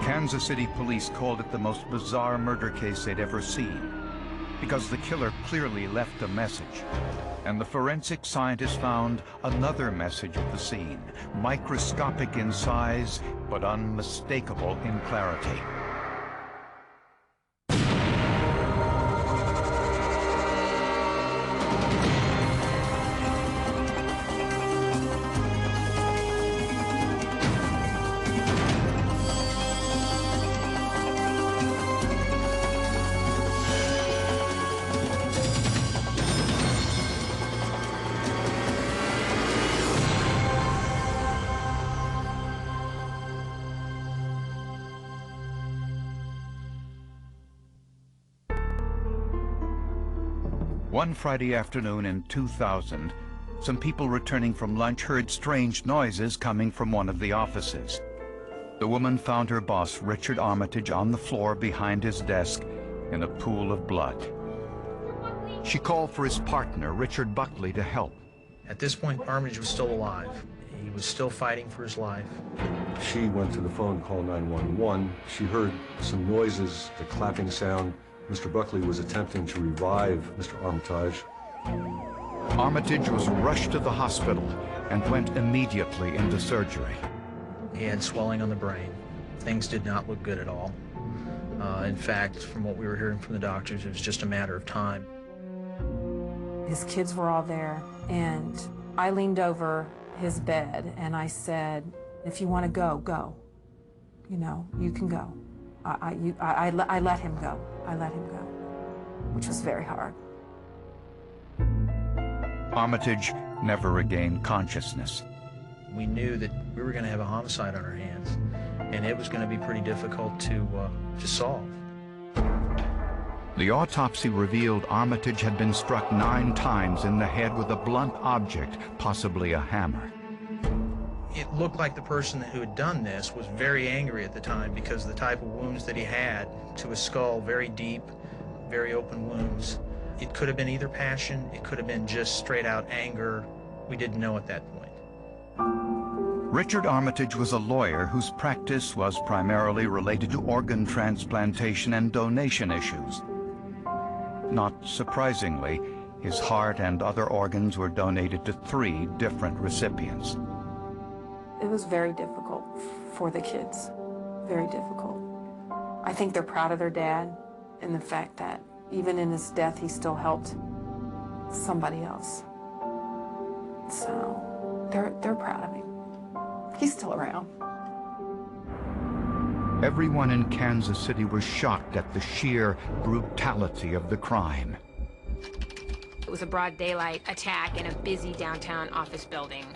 Kansas City police called it the most bizarre murder case they'd ever seen, because the killer clearly left a message. And the forensic scientists found another message at the scene, microscopic in size, but unmistakable in clarity. One Friday afternoon in 2000, some people returning from lunch heard strange noises coming from one of the offices. The woman found her boss, Richard Armitage, on the floor behind his desk in a pool of blood. She called for his partner, Richard Buchli, to help. At this point, Armitage was still alive. He was still fighting for his life. She went to the phone, called 911. She heard some noises, the clapping sound. Mr. Buchli was attempting to revive Mr. Armitage. Armitage was rushed to the hospital and went immediately into surgery. He had swelling on the brain. Things did not look good at all. In fact, from what we were hearing from the doctors, it was just a matter of time. His kids were all there, and I leaned over his bed and I said, if you want to go, go. You know, you can go. I let him go. I let him go, which was very hard. Armitage never regained consciousness. We knew that we were going to have a homicide on our hands, and it was going to be pretty difficult to solve. The autopsy revealed Armitage had been struck 9 times in the head with a blunt object, possibly a hammer. It looked like the person who had done this was very angry at the time because of the type of wounds that he had to his skull, very deep, very open wounds. It could have been either passion, it could have been just straight out anger. We didn't know at that point. Richard Armitage was a lawyer whose practice was primarily related to organ transplantation and donation issues. Not surprisingly, his heart and other organs were donated to 3 different recipients. It was very difficult for the kids, very difficult. I think they're proud of their dad and the fact that even in his death, he still helped somebody else. So they're proud of him. He's still around. Everyone in Kansas City was shocked at the sheer brutality of the crime. It was a broad daylight attack in a busy downtown office building.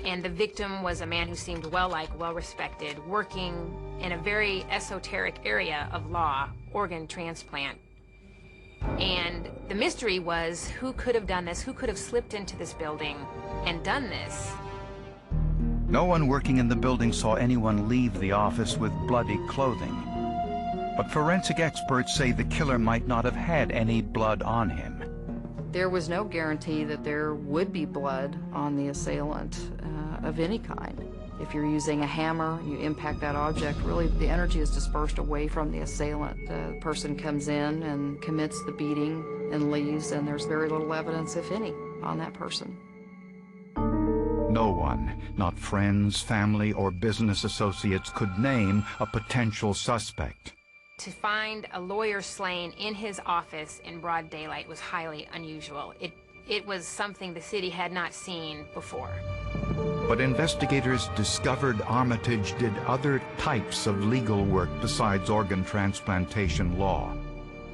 And the victim was a man who seemed well-liked, well-respected, working in a very esoteric area of law, organ transplant. And the mystery was, who could have done this? Who could have slipped into this building and done this? No one working in the building saw anyone leave the office with bloody clothing. But forensic experts say the killer might not have had any blood on him. There was no guarantee that there would be blood on the assailant of any kind. If you're using a hammer, you impact that object, really the energy is dispersed away from the assailant. The person comes in and commits the beating and leaves, and there's very little evidence, if any, on that person. No one, not friends, family, or business associates, could name a potential suspect. To find a lawyer slain in his office in broad daylight was highly unusual. It was something the city had not seen before. But investigators discovered Armitage did other types of legal work besides organ transplantation law.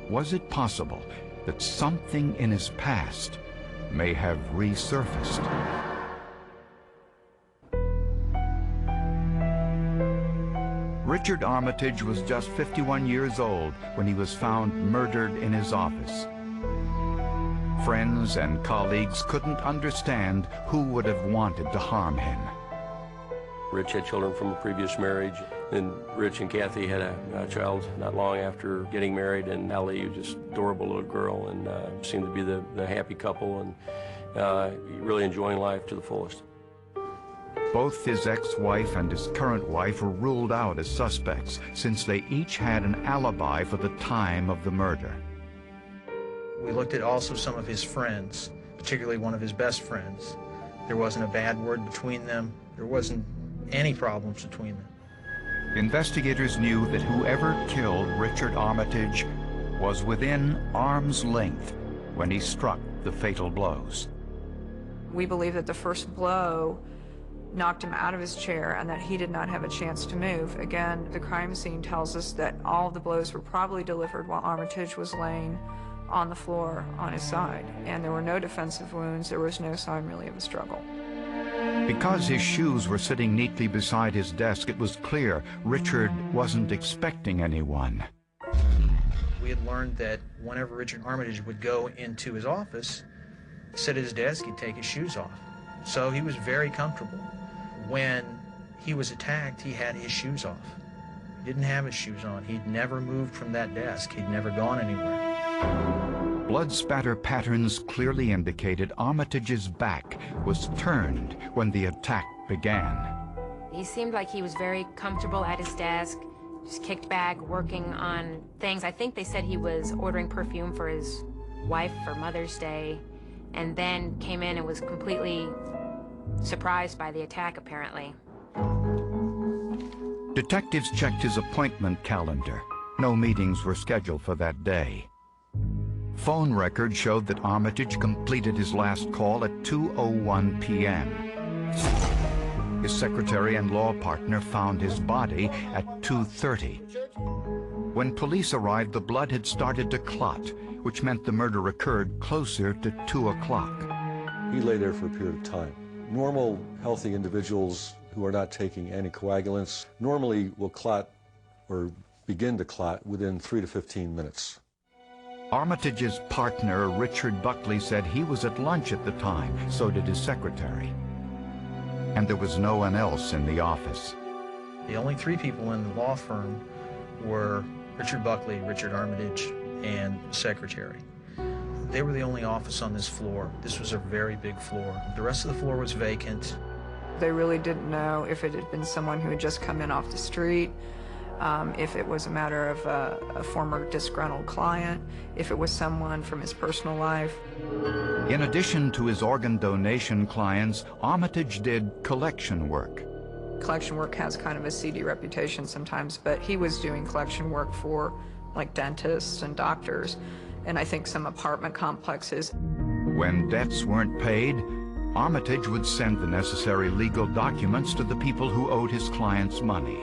Was it possible that something in his past may have resurfaced? Richard Armitage was just 51 years old when he was found murdered in his office. Friends and colleagues couldn't understand who would have wanted to harm him. Rich had children from a previous marriage, and Rich and Kathy had a child not long after getting married, and Allie was just adorable little girl, and seemed to be the happy couple, and really enjoying life to the fullest. Both his ex-wife and his current wife were ruled out as suspects since they each had an alibi for the time of the murder. We looked at also some of his friends, particularly one of his best friends. There wasn't a bad word between them. There wasn't any problems between them. Investigators knew that whoever killed Richard Armitage was within arm's length when he struck the fatal blows. We believe that the first blow knocked him out of his chair and that he did not have a chance to move. Again, the crime scene tells us that all of the blows were probably delivered while Armitage was laying on the floor on his side, and there were no defensive wounds. There was no sign really of a struggle. Because his shoes were sitting neatly beside his desk, it was clear Richard wasn't expecting anyone. We had learned that whenever Richard Armitage would go into his office, sit at his desk, he'd take his shoes off. So he was very comfortable. When he was attacked, he had his shoes off. He didn't have his shoes on. He'd never moved from that desk. He'd never gone anywhere. Blood spatter patterns clearly indicated Armitage's back was turned when the attack began. He seemed like he was very comfortable at his desk, just kicked back, working on things. I think they said he was ordering perfume for his wife for Mother's Day, and then came in and was completely surprised by the attack, apparently. Detectives checked his appointment calendar. No meetings were scheduled for that day. Phone records showed that Armitage completed his last call at 2:01 p.m. His secretary and law partner found his body at 2:30. When police arrived, the blood had started to clot, which meant the murder occurred closer to 2 o'clock. He lay there for a period of time. Normal, healthy individuals who are not taking anticoagulants normally will clot or begin to clot within 3 to 15 minutes. Armitage's partner, Richard Buchli, said he was at lunch at the time, so did his secretary. And there was no one else in the office. The only three people in the law firm were Richard Buchli, Richard Armitage, and the secretary. They were the only office on this floor. This was a very big floor. The rest of the floor was vacant. They really didn't know if it had been someone who had just come in off the street, if it was a matter of a former disgruntled client, if it was someone from his personal life. In addition to his organ donation clients, Armitage did collection work. Collection work has kind of a seedy reputation sometimes, but he was doing collection work for like dentists and doctors, and I think some apartment complexes. When debts weren't paid, Armitage would send the necessary legal documents to the people who owed his clients money.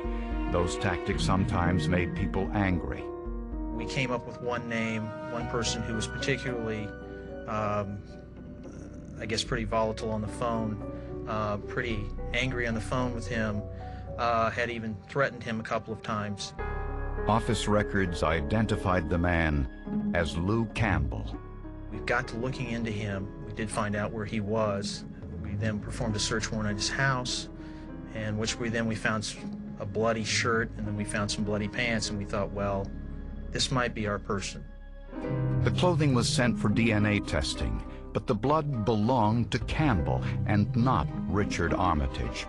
Those tactics sometimes made people angry. We came up with one name, one person who was particularly, I guess, pretty volatile on the phone, pretty angry on the phone with him, had even threatened him a couple of times. Office records identified the man as Lou Campbell. We got to looking into him. We did find out where he was. We then performed a search warrant at his house, and we found a bloody shirt, and then we found some bloody pants, and we thought, well, this might be our person. The clothing was sent for DNA testing, but the blood belonged to Campbell and not Richard Armitage.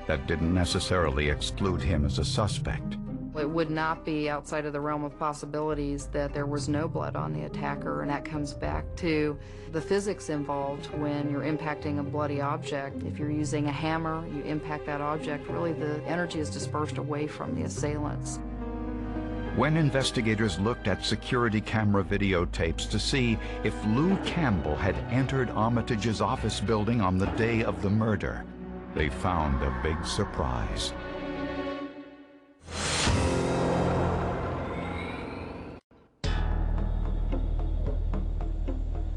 That didn't necessarily exclude him as a suspect. It would not be outside of the realm of possibilities that there was no blood on the attacker, and that comes back to the physics involved when you're impacting a bloody object. If you're using a hammer, you impact that object, really the energy is dispersed away from the assailants. When investigators looked at security camera videotapes to see if Lou Campbell had entered Armitage's office building on the day of the murder, they found a big surprise.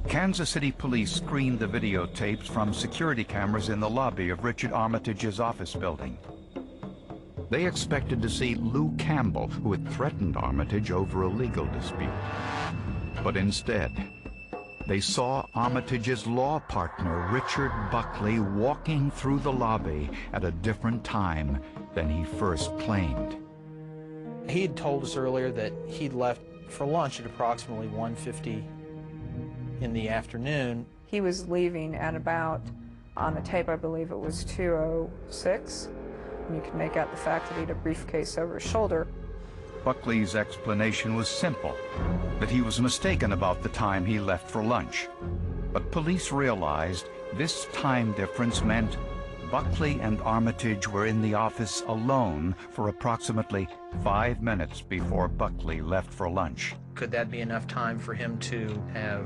Kansas City police screened the videotapes from security cameras in the lobby of Richard Armitage's office building. They expected to see Lou Campbell, who had threatened Armitage over a legal dispute. But instead, they saw Armitage's law partner, Richard Buchli, walking through the lobby at a different time than he first claimed. He had told us earlier that he'd left for lunch at approximately 1:50 in the afternoon. He was leaving at about On the tape, I believe it was 2:06. And you can make out the fact that he had a briefcase over his shoulder. Buchli's explanation was simple, that he was mistaken about the time he left for lunch. But police realized this time difference meant Buchli and Armitage were in the office alone for approximately 5 minutes before Buchli left for lunch. Could that be enough time for him to have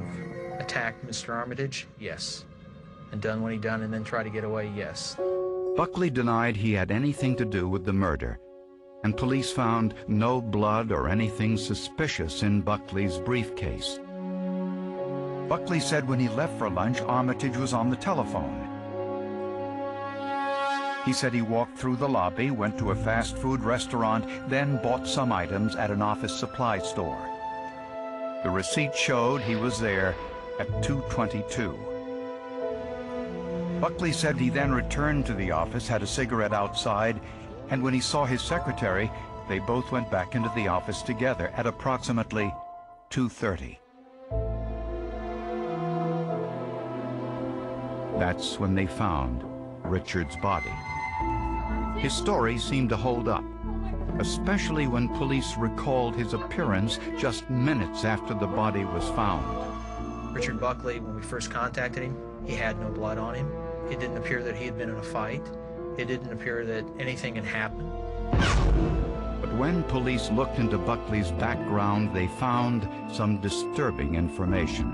attacked Mr. Armitage? Yes. And done what he done and then try to get away? Yes. Buchli denied he had anything to do with the murder, and police found no blood or anything suspicious in Buchli's briefcase. Buchli said when he left for lunch, Armitage was on the telephone. He said he walked through the lobby, went to a fast food restaurant, then bought some items at an office supply store. The receipt showed he was there at 2:22. Buchli said he then returned to the office, had a cigarette outside, and when he saw his secretary, they both went back into the office together at approximately 2:30. That's when they found Richard's body. His story seemed to hold up, especially when police recalled his appearance just minutes after the body was found. Richard Buchli, when we first contacted him, he had no blood on him. It didn't appear that he had been in a fight. It didn't appear that anything had happened. But when police looked into Buchli's background, they found some disturbing information.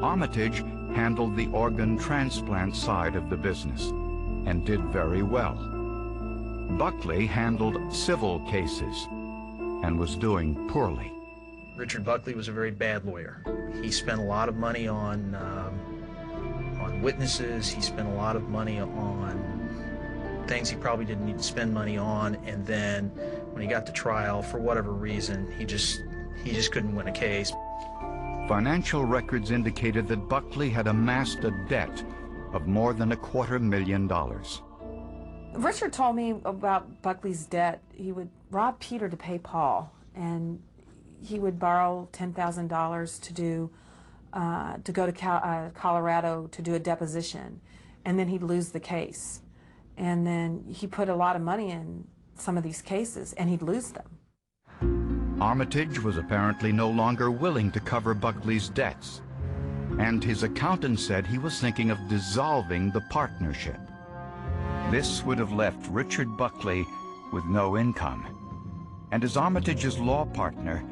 Armitage handled the organ transplant side of the business and did very well. Buchli handled civil cases and was doing poorly. Richard Buchli was a very bad lawyer. He spent a lot of money on witnesses. He spent a lot of money on things he probably didn't need to spend money on, and then when he got to trial, for whatever reason, he just couldn't win a case. Financial records indicated that Buchli had amassed a debt of more than $250,000. Richard told me about Buchli's debt. He would rob Peter to pay Paul, and he would borrow $10,000 to go to Colorado to do a deposition, and then he'd lose the case. And then he put a lot of money in some of these cases, and he'd lose them. Armitage was apparently no longer willing to cover Buchli's debts, and his accountant said he was thinking of dissolving the partnership. This would have left Richard Buchli with no income. And as Armitage's law partner,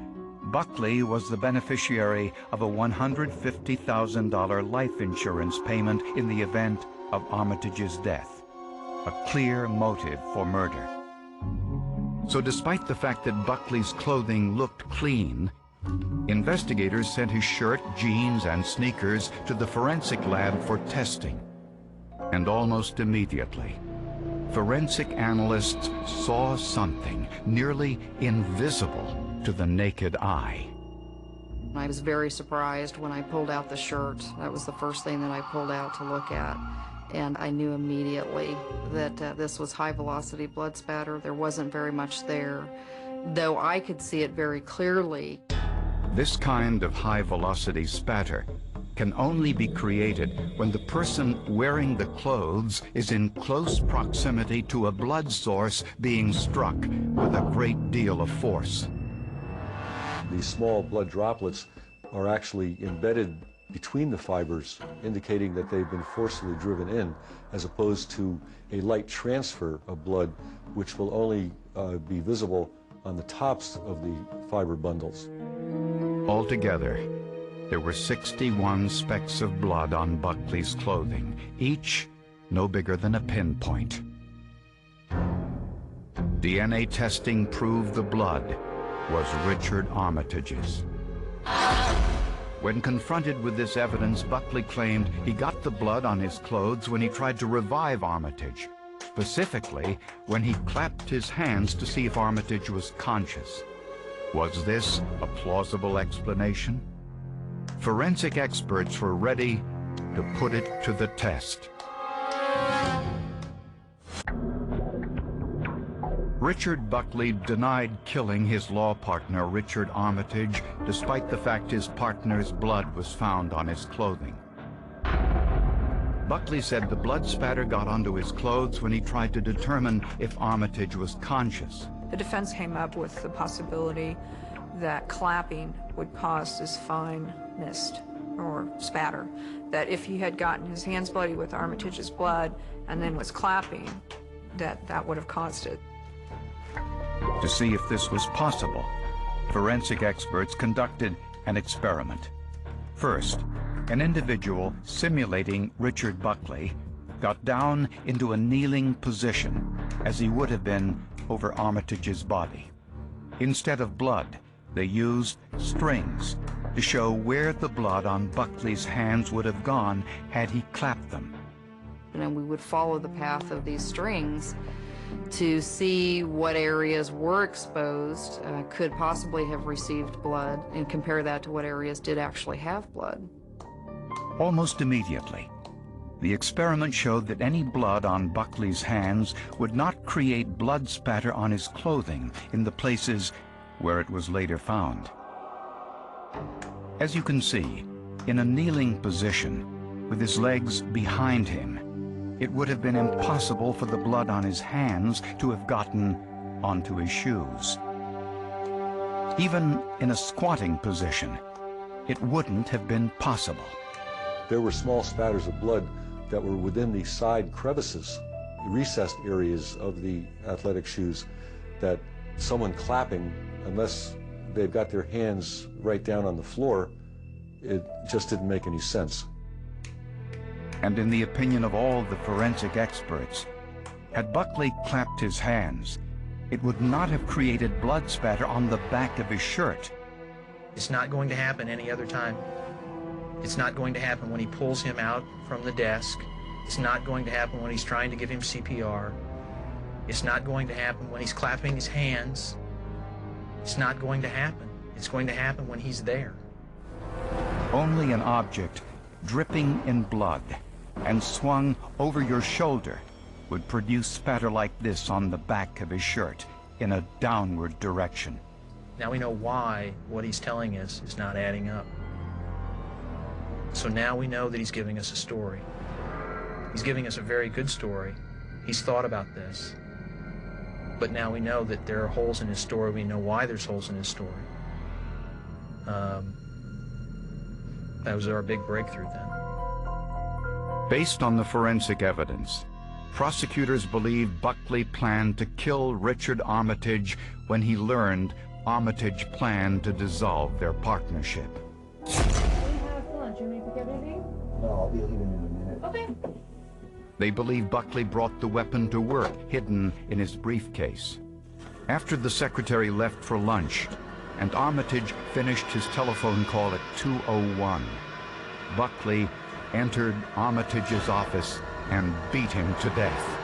Buchli was the beneficiary of a $150,000 life insurance payment in the event of Armitage's death, a clear motive for murder. So despite the fact that Buchli's clothing looked clean, investigators sent his shirt, jeans, and sneakers to the forensic lab for testing. And almost immediately, forensic analysts saw something nearly invisible to the naked eye. I was very surprised when I pulled out the shirt. That was the first thing that I pulled out to look at. And I knew immediately that this was high-velocity blood spatter. There wasn't very much there, though I could see it very clearly. This kind of high-velocity spatter can only be created when the person wearing the clothes is in close proximity to a blood source being struck with a great deal of force. These small blood droplets are actually embedded between the fibers, indicating that they've been forcibly driven in, as opposed to a light transfer of blood, which will only be visible on the tops of the fiber bundles. Altogether, there were 61 specks of blood on Buchli's clothing, each no bigger than a pinpoint. DNA testing proved the blood was Richard Armitage's. When confronted with this evidence, Buchli claimed he got the blood on his clothes when he tried to revive Armitage, specifically when he clapped his hands to see if Armitage was conscious. Was this a plausible explanation? Forensic experts were ready to put it to the test. Richard Buchli denied killing his law partner, Richard Armitage, despite the fact his partner's blood was found on his clothing. Buchli said the blood spatter got onto his clothes when he tried to determine if Armitage was conscious. The defense came up with the possibility that clapping would cause this fine mist or spatter, that if he had gotten his hands bloody with Armitage's blood and then was clapping, that would have caused it. To see if this was possible, forensic experts conducted an experiment. First, an individual simulating Richard Buchli got down into a kneeling position as he would have been over Armitage's body. Instead of blood, they used strings to show where the blood on Buchli's hands would have gone had he clapped them. And we would follow the path of these strings to see what areas were exposed, could possibly have received blood, and compare that to what areas did actually have blood. Almost immediately, the experiment showed that any blood on Buchli's hands would not create blood spatter on his clothing in the places where it was later found. As you can see, in a kneeling position, with his legs behind him, it would have been impossible for the blood on his hands to have gotten onto his shoes. Even in a squatting position, it wouldn't have been possible. There were small spatters of blood that were within the side crevices, recessed areas of the athletic shoes, that someone clapping, unless they've got their hands right down on the floor, it just didn't make any sense. And in the opinion of all the forensic experts, had Buchli clapped his hands, it would not have created blood spatter on the back of his shirt. It's not going to happen any other time. It's not going to happen when he pulls him out from the desk. It's not going to happen when he's trying to give him CPR. It's not going to happen when he's clapping his hands. It's not going to happen. It's going to happen when he's there. Only an object dripping in blood and swung over your shoulder would produce spatter like this on the back of his shirt in a downward direction. Now we know why what he's telling us is not adding up. So now we know that he's giving us a story. He's giving us a very good story. He's thought about this. But now we know that there are holes in his story. We know why there's holes in his story. That was our big breakthrough then. Based on the forensic evidence, prosecutors believe Buchli planned to kill Richard Armitage when he learned Armitage planned to dissolve their partnership. We have lunch. You want me to pick everything? No, I'll be leaving in a minute. Okay. They believe Buchli brought the weapon to work, hidden in his briefcase. After the secretary left for lunch, and Armitage finished his telephone call at 2:01, Buchli entered Armitage's office and beat him to death.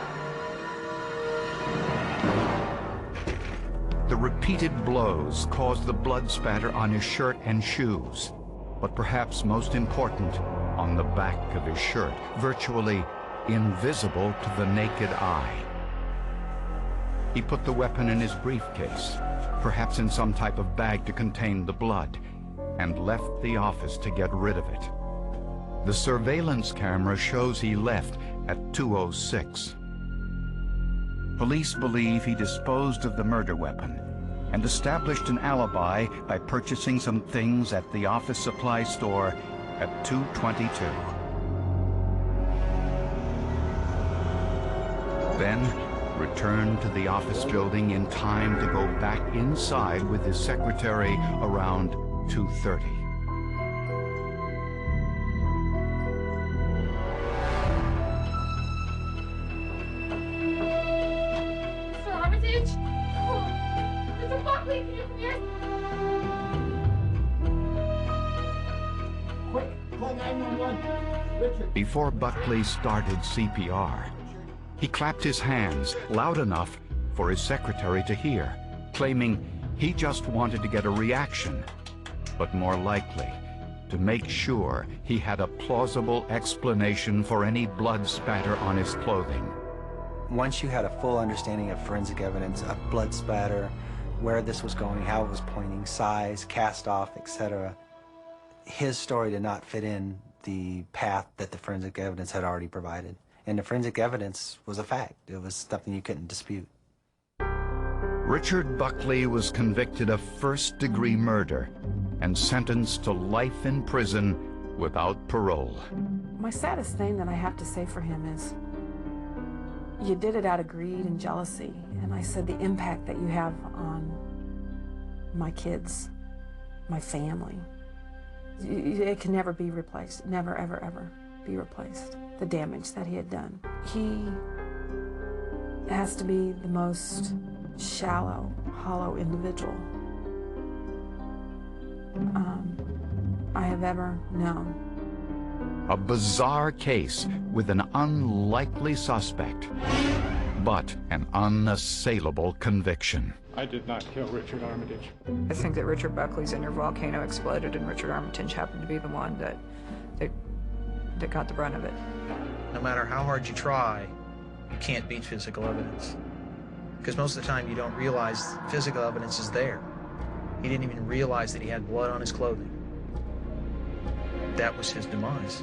The repeated blows caused the blood spatter on his shirt and shoes, but perhaps most important, on the back of his shirt, virtually invisible to the naked eye. He put the weapon in his briefcase, perhaps in some type of bag to contain the blood, and left the office to get rid of it. The surveillance camera shows he left at 2:06. Police believe he disposed of the murder weapon and established an alibi by purchasing some things at the office supply store at 2:22. Then returned to the office building in time to go back inside with his secretary around 2:30. Mr. Armitage? Oh, Mr. Buchli, can you come here? Quick, call 911. Richard. Before Buchli started CPR, he clapped his hands loud enough for his secretary to hear, claiming he just wanted to get a reaction, but more likely, to make sure he had a plausible explanation for any blood spatter on his clothing. Once you had a full understanding of forensic evidence, of blood spatter, where this was going, how it was pointing, size, cast off, etc., his story did not fit in the path that the forensic evidence had already provided. And the forensic evidence was a fact. It was something you couldn't dispute. Richard Buchli was convicted of first-degree murder and sentenced to life in prison without parole. My saddest thing that I have to say for him is, you did it out of greed and jealousy. And I said, the impact that you have on my kids, my family, it can never be replaced. Never, ever, ever be replaced. The damage that he had done. He has to be the most shallow, hollow individual I have ever known. A bizarre case with an unlikely suspect, but an unassailable conviction. I did not kill Richard Armitage. I think that Richard Buchli's inner volcano exploded, and Richard Armitage happened to be the one that got the brunt of it. No matter how hard you try, you can't beat physical evidence. Because most of the time you don't realize physical evidence is there. He didn't even realize that he had blood on his clothing. That was his demise.